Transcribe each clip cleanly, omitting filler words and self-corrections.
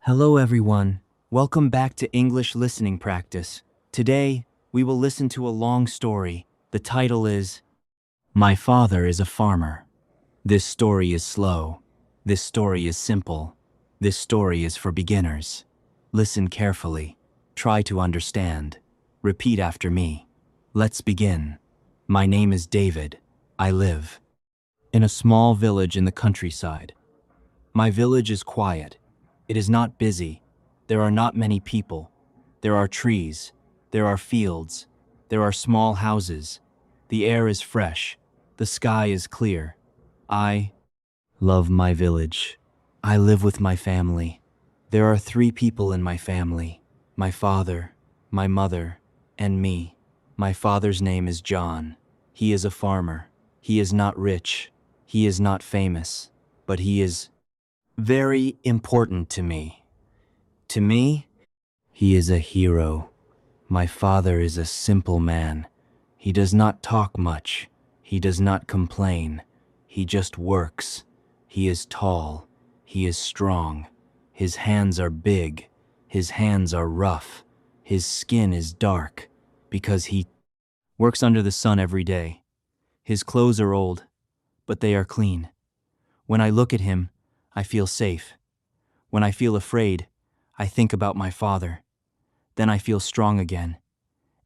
Hello everyone. Welcome back to English listening practice. Today, we will listen to a long story. The title is My Father is a Farmer. This story is slow. This story is simple. This story is for beginners. Listen carefully. Try to understand. Repeat after me. Let's begin. My name is David. I live in a small village in the countryside. My village is quiet. It is not busy. There are not many people. There are trees. There are fields. There are small houses. The air is fresh. The sky is clear. I love my village. I live with my family. There are 3 people in my family: my father, my mother, and me. My father's name is John. He is a farmer. He is not rich. He is not famous, but he is very important to me. To me, he is a hero. My father is a simple man. He does not talk much. He does not complain. He just works. He is tall. He is strong. His hands are big. His hands are rough. His skin is dark because he works under the sun every day. His clothes are old, but they are clean. When I look at him, I feel safe. When I feel afraid, I think about my father. Then I feel strong again.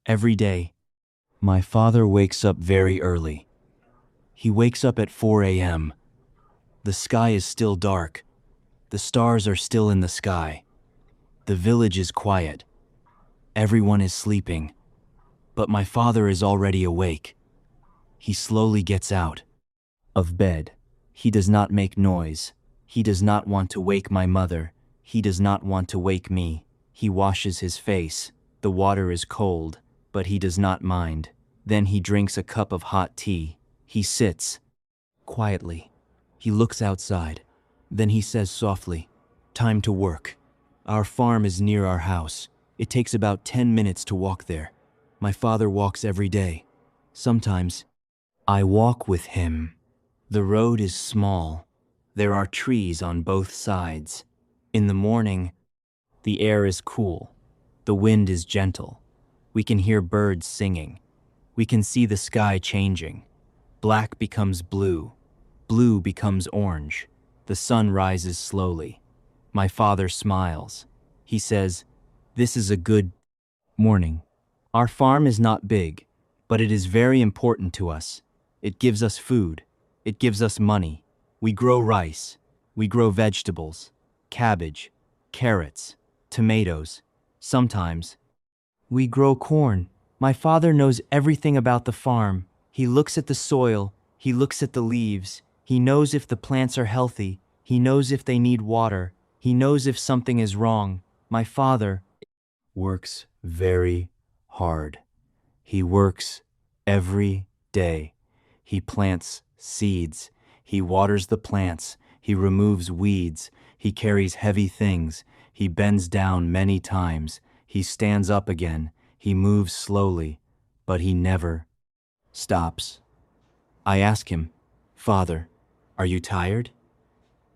Every day, my father wakes up very early. He wakes up at 4 a.m. The sky is still dark. The stars are still in the sky. The village is quiet. Everyone is sleeping. But my father is already awake. He slowly gets out of bed. He does not make noise. He does not want to wake my mother. He does not want to wake me. He washes his face. The water is cold, but he does not mind. Then he drinks a cup of hot tea. He sits quietly. He looks outside. Then he says softly, "Time to work." Our farm is near our house. It takes about 10 minutes to walk there. My father walks every day. Sometimes I walk with him. The road is small. There are trees on both sides. In the morning, the air is cool. The wind is gentle. We can hear birds singing. We can see the sky changing. Black becomes blue. Blue becomes orange. The sun rises slowly. My father smiles. He says, "This is a good morning." Our farm is not big, but it is very important to us. It gives us food. It gives us money. We grow rice. We grow vegetables, cabbage, carrots, tomatoes. Sometimes we grow corn. My father knows everything about the farm. He looks at the soil. He looks at the leaves. He knows if the plants are healthy. He knows if they need water. He knows if something is wrong. My father works very hard. He works every day. He plants seeds. He waters the plants. He removes weeds. He carries heavy things. He bends down many times. He stands up again. He moves slowly, but he never stops. I ask him, "Father, are you tired?"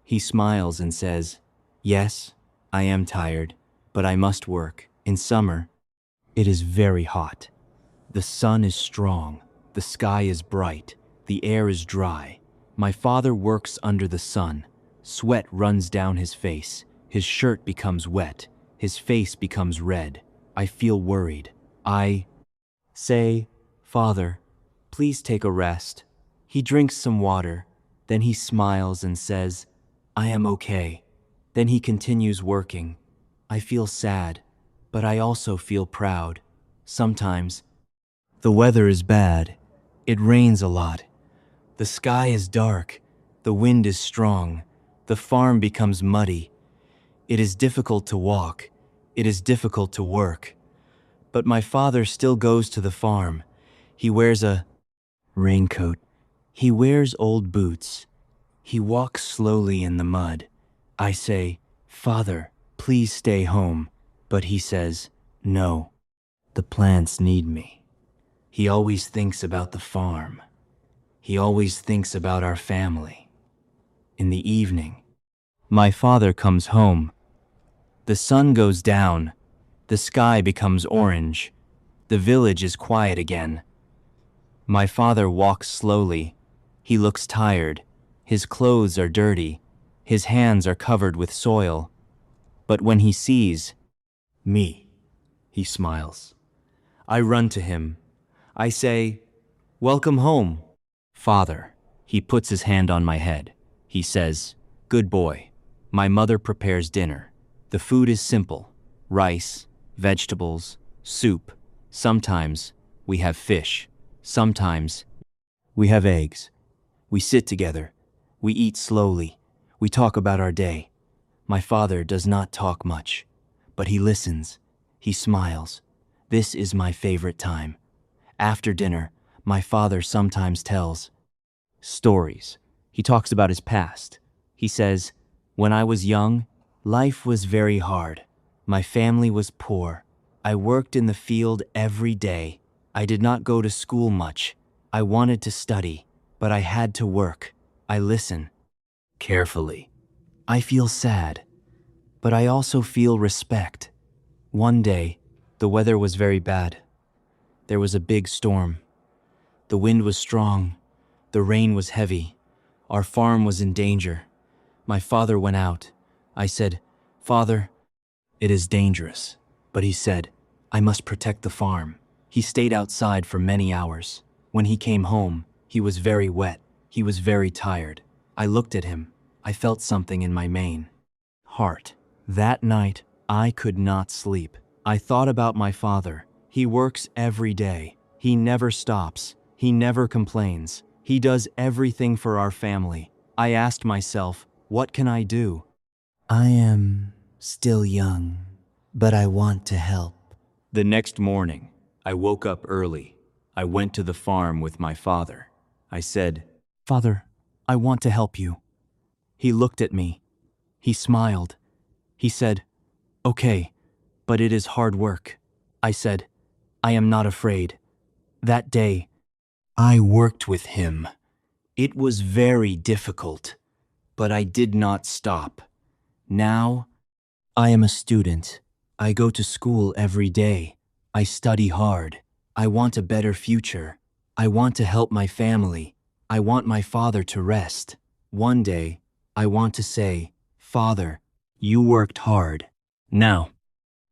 He smiles and says, "Yes, I am tired, but I must work." In summer, it is very hot. The sun is strong. The sky is bright. The air is dry. My father works under the sun. Sweat runs down his face. His shirt becomes wet. His face becomes red. I feel worried. I say, "Father, please take a rest." He drinks some water. Then he smiles and says, "I am okay." Then he continues working. I feel sad, but I also feel proud. Sometimes the weather is bad. It rains a lot. The sky is dark. The wind is strong. The farm becomes muddy. It is difficult to walk. It is difficult to work. But my father still goes to the farm. He wears a raincoat. He wears old boots. He walks slowly in the mud. I say, "Father, please stay home." But he says, "No, the plants need me." He always thinks about the farm. He always thinks about our family. In the evening, my father comes home. The sun goes down. The sky becomes orange. The village is quiet again. My father walks slowly. He looks tired. His clothes are dirty. His hands are covered with soil. But when he sees me, he smiles. I run to him. I say, "Welcome home, Father." He puts his hand on my head. He says, "Good boy." My mother prepares dinner. The food is simple: rice, vegetables, soup. Sometimes we have fish. Sometimes we have eggs. We sit together. We eat slowly. We talk about our day. My father does not talk much, but he listens. He smiles. This is my favorite time. After dinner, my father sometimes tells stories. He talks about his past. He says, "When I was young, life was very hard. My family was poor. I worked in the field every day. I did not go to school much. I wanted to study, but I had to work." I listen carefully. I feel sad, but I also feel respect. One day, the weather was very bad. There was a big storm. The wind was strong. The rain was heavy. Our farm was in danger. My father went out. I said, "Father, it is dangerous." But he said, "I must protect the farm." He stayed outside for many hours. When he came home, he was very wet. He was very tired. I looked at him. I felt something in my main heart. That night, I could not sleep. I thought about my father. He works every day. He never stops. He never complains. He does everything for our family. I asked myself, what can I do? I am still young, but I want to help. The next morning, I woke up early. I went to the farm with my father. I said, "Father, I want to help you." He looked at me. He smiled. He said, "Okay, but it is hard work." I said, "I am not afraid." That day, I worked with him. It was very difficult, but I did not stop. Now, I am a student. I go to school every day. I study hard. I want a better future. I want to help my family. I want my father to rest. One day, I want to say, "Father, you worked hard. Now,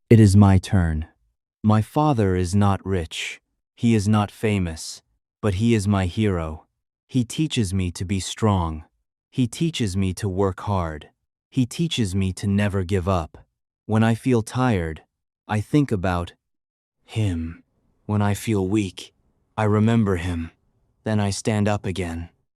it is my turn." My father is not rich. He is not famous, but he is my hero. He teaches me to be strong. He teaches me to work hard. He teaches me to never give up. When I feel tired, I think about him. When I feel weak, I remember him. Then I stand up again.